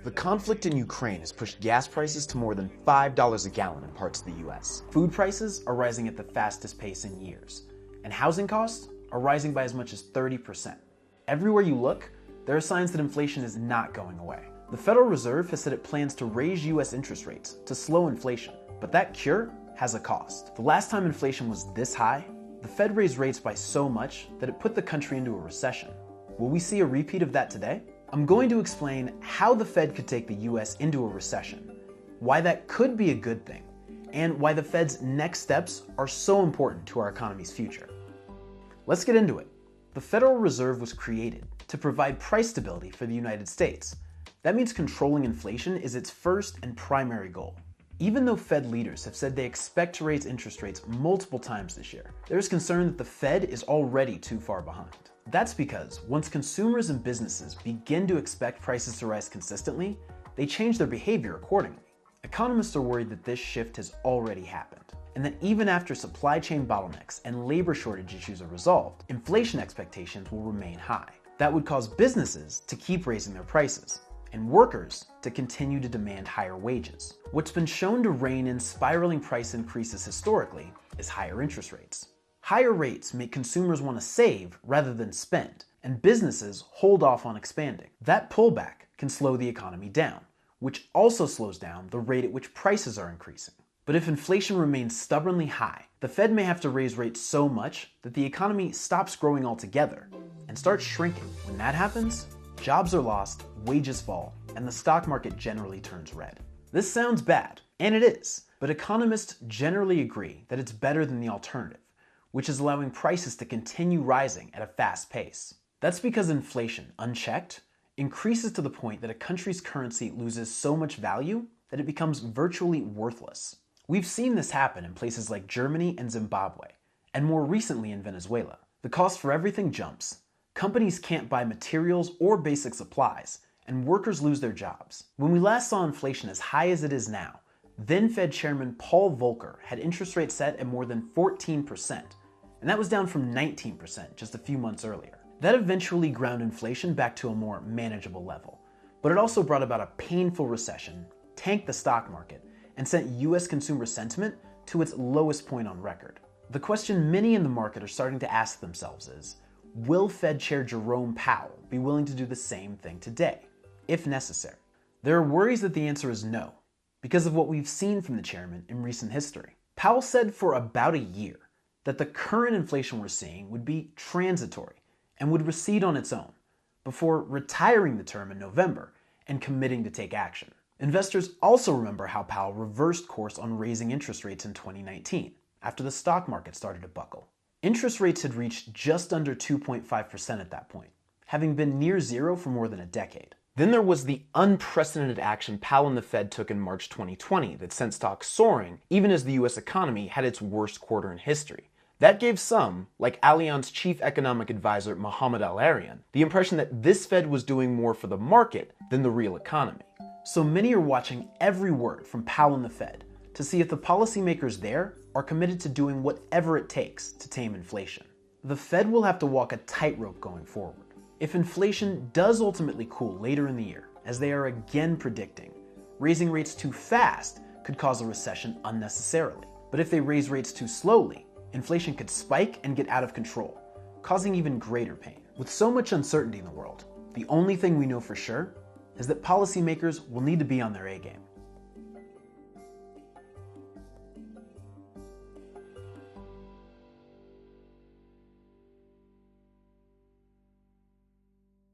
The conflict in Ukraine has pushed gas prices to more than $5 a gallon in parts of the US. Food prices are rising at the fastest pace in years, and housing costs are rising by as much as 30%. Everywhere you look, there are signs that inflation is not going away. The Federal Reserve has said it plans to raise US interest rates to slow inflation, but that cure has a cost. The last time inflation was this high, the Fed raised rates by so much that it put the country into a recession. Will we see a repeat of that today? I'm going to explain how the Fed could take the US into a recession, why that could be a good thing, and why the Fed's next steps are so important to our economy's future. Let's get into it. The Federal Reserve was created to provide price stability for the United States. That means controlling inflation is its first and primary goal. Even though Fed leaders have said they expect to raise interest rates multiple times this year, there is concern that the Fed is already too far behind. That's because once consumers and businesses begin to expect prices to rise consistently, they change their behavior accordingly. Economists are worried that this shift has already happened, and that even after supply chain bottlenecks and labor shortage issues are resolved, inflation expectations will remain high. That would cause businesses to keep raising their prices, and workers to continue to demand higher wages. What's been shown to rein in spiraling price increases historically is higher interest rates. Higher rates make consumers want to save rather than spend, and businesses hold off on expanding. That pullback can slow the economy down, which also slows down the rate at which prices are increasing. But if inflation remains stubbornly high, the Fed may have to raise rates so much that the economy stops growing altogether and starts shrinking. When that happens, jobs are lost, wages fall, and the stock market generally turns red. This sounds bad, and it is, but economists generally agree that it's better than the alternative, which is allowing prices to continue rising at a fast pace. That's because inflation, unchecked, increases to the point that a country's currency loses so much value that it becomes virtually worthless. We've seen this happen in places like Germany and Zimbabwe, and more recently in Venezuela. The cost for everything jumps. Companies can't buy materials or basic supplies, and workers lose their jobs. When we last saw inflation as high as it is now, then Fed Chairman Paul Volcker had interest rates set at more than 14%, and that was down from 19% just a few months earlier. That eventually ground inflation back to a more manageable level, but it also brought about a painful recession, tanked the stock market, and sent US consumer sentiment to its lowest point on record. The question many in the market are starting to ask themselves is, will Fed Chair Jerome Powell be willing to do the same thing today, if necessary? There are worries that the answer is no, because of what we've seen from the chairman in recent history. Powell said for about a year that the current inflation we're seeing would be transitory and would recede on its own, before retiring the term in November and committing to take action. Investors also remember how Powell reversed course on raising interest rates in 2019, after the stock market started to buckle. Interest rates had reached just under 2.5% at that point, having been near zero for more than a decade. Then there was the unprecedented action Powell and the Fed took in March 2020 that sent stocks soaring, even as the US economy had its worst quarter in history. That gave some, like Allianz chief economic advisor Mohamed El-Erian, the impression that this Fed was doing more for the market than the real economy. So many are watching every word from Powell and the Fed to see if the policymakers there are committed to doing whatever it takes to tame inflation. The Fed will have to walk a tightrope going forward. If inflation does ultimately cool later in the year, as they are again predicting, raising rates too fast could cause a recession unnecessarily. But if they raise rates too slowly, inflation could spike and get out of control, causing even greater pain. With so much uncertainty in the world, the only thing we know for sure is that policymakers will need to be on their A game.